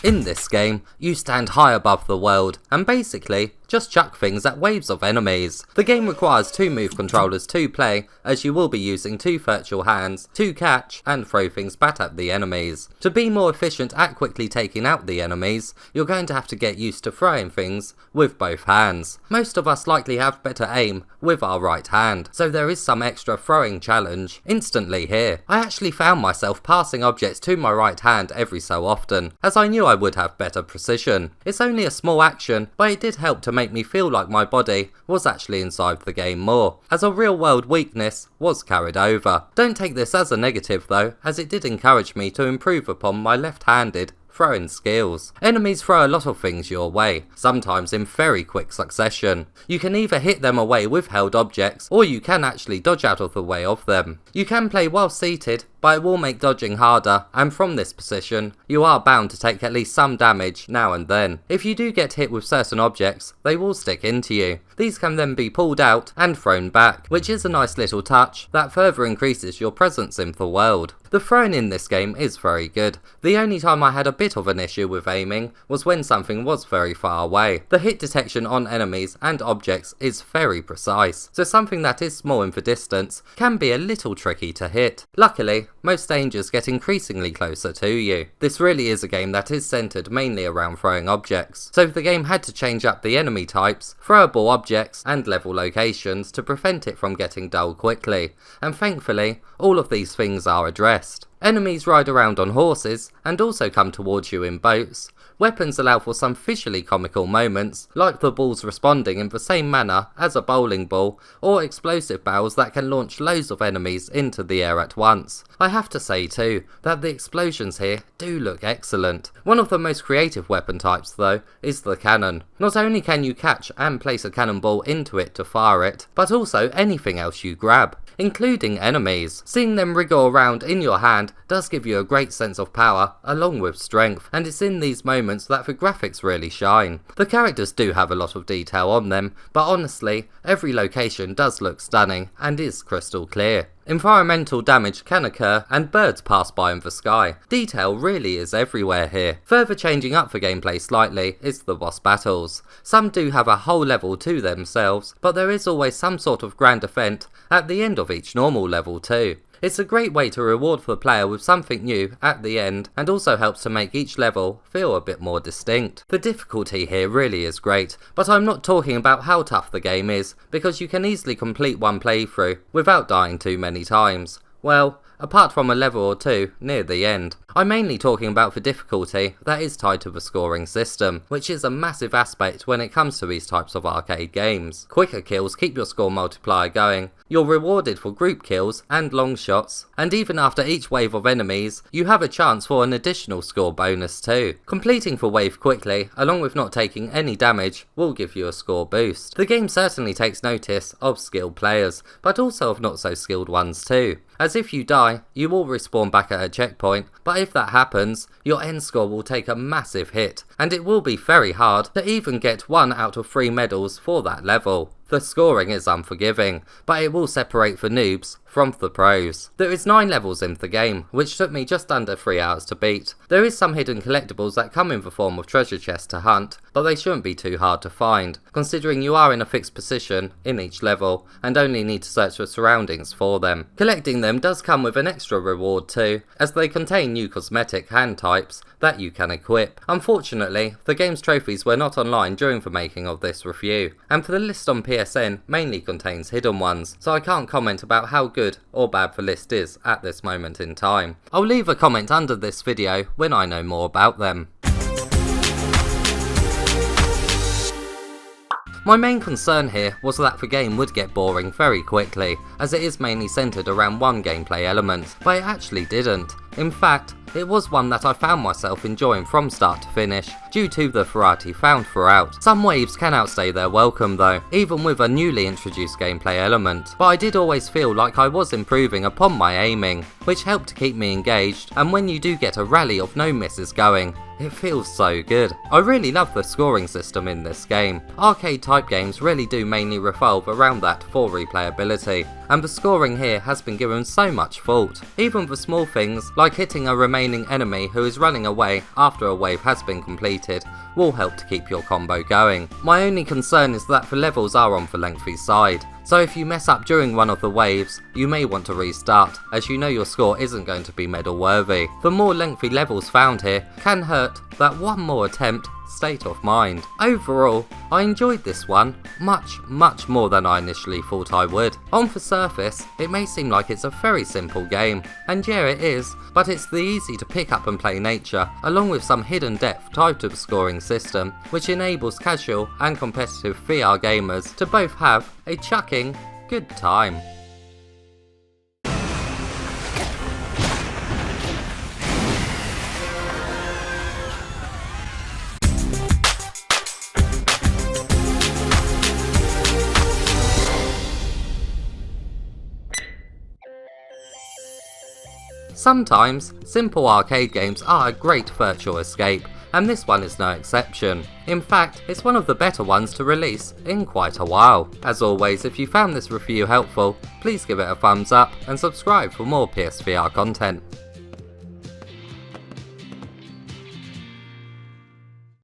In this game, you stand high above the world and basically just chuck things at waves of enemies. The game requires 2 move controllers to play, as you will be using 2 virtual hands to catch and throw things back at the enemies. To be more efficient at quickly taking out the enemies, you're going to have to get used to throwing things with both hands. Most of us likely have better aim with our right hand, so there is some extra throwing challenge instantly here. I actually found myself passing objects to my right hand every so often, as I knew I would have better precision. It's only a small action, but it did help to make me feel like my body was actually inside the game more, as a real world weakness was carried over. Don't take this as a negative though, as it did encourage me to improve upon my left-handed throwing skills. Enemies throw a lot of things your way, sometimes in very quick succession. You can either hit them away with held objects, or you can actually dodge out of the way of them. You can play while seated, but it will make dodging harder, and from this position, you are bound to take at least some damage now and then. If you do get hit with certain objects, they will stick into you. These can then be pulled out and thrown back, which is a nice little touch that further increases your presence in the world. The throwing in this game is very good. The only time I had a bit of an issue with aiming was when something was very far away. The hit detection on enemies and objects is very precise, so something that is small in the distance can be a little tricky to hit. Luckily, most dangers get increasingly closer to you. This really is a game that is centered mainly around throwing objects, so the game had to change up the enemy types, throwable objects and level locations to prevent it from getting dull quickly, and thankfully all of these things are addressed. Enemies ride around on horses and also come towards you in boats. Weapons allow for some visually comical moments, like the balls responding in the same manner as a bowling ball, or explosive barrels that can launch loads of enemies into the air at once. I have to say too, that the explosions here do look excellent. One of the most creative weapon types though, is the cannon. Not only can you catch and place a cannonball into it to fire it, but also anything else you grab, including enemies. Seeing them wriggle around in your hand does give you a great sense of power along with strength, and it's in these moments that the graphics really shine. The characters do have a lot of detail on them, but honestly, every location does look stunning and is crystal clear. Environmental damage can occur and birds pass by in the sky. Detail really is everywhere here. Further changing up the gameplay slightly is the boss battles. Some do have a whole level to themselves, but there is always some sort of grand event at the end of each normal level too. It's a great way to reward the player with something new at the end, and also helps to make each level feel a bit more distinct. The difficulty here really is great, but I'm not talking about how tough the game is, because you can easily complete one playthrough without dying too many times. Well, apart from a level or two near the end. I'm mainly talking about the difficulty that is tied to the scoring system, which is a massive aspect when it comes to these types of arcade games. Quicker kills keep your score multiplier going, you're rewarded for group kills and long shots, and even after each wave of enemies, you have a chance for an additional score bonus too. Completing the wave quickly, along with not taking any damage, will give you a score boost. The game certainly takes notice of skilled players, but also of not so skilled ones too, as if you die, you will respawn back at a checkpoint, but if that happens, your end score will take a massive hit, and it will be very hard to even get 1 out of 3 medals for that level. The scoring is unforgiving, but it will separate the noobs from the pros. There is 9 levels in the game, which took me just under 3 hours to beat. There is some hidden collectibles that come in the form of treasure chests to hunt, but they shouldn't be too hard to find, considering you are in a fixed position in each level, and only need to search the surroundings for them. Collecting them does come with an extra reward too, as they contain new cosmetic hand types that you can equip. Unfortunately, the game's trophies were not online during the making of this review, and for the list on PSN mainly contains hidden ones, so I can't comment about how good or bad the list is at this moment in time. I'll leave a comment under this video when I know more about them. My main concern here was that the game would get boring very quickly, as it is mainly centered around one gameplay element, but it actually didn't. In fact, it was one that I found myself enjoying from start to finish, due to the variety found throughout. Some waves can outstay their welcome though, even with a newly introduced gameplay element, but I did always feel like I was improving upon my aiming, which helped to keep me engaged, and when you do get a rally of no misses going, It feels so good. I really love the scoring system in this game. Arcade type games really do mainly revolve around that for replayability, and the scoring here has been given so much thought. Even the small things like hitting a remaining enemy who is running away after a wave has been completed will help to keep your combo going. My only concern is that the levels are on the lengthy side, so if you mess up during one of the waves, you may want to restart, as you know your score isn't going to be medal worthy. The more lengthy levels found here can hurt that one more attempt state of mind. Overall, I enjoyed this one much more than I initially thought I would. On the surface, it may seem like it's a very simple game, and yeah it is, but it's the easy to pick up and play nature, along with some hidden depth tied to the scoring system, which enables casual and competitive VR gamers to both have a chucking good time. Sometimes, simple arcade games are a great virtual escape, and this one is no exception. In fact, it's one of the better ones to release in quite a while. As always, if you found this review helpful, please give it a thumbs up and subscribe for more PSVR content.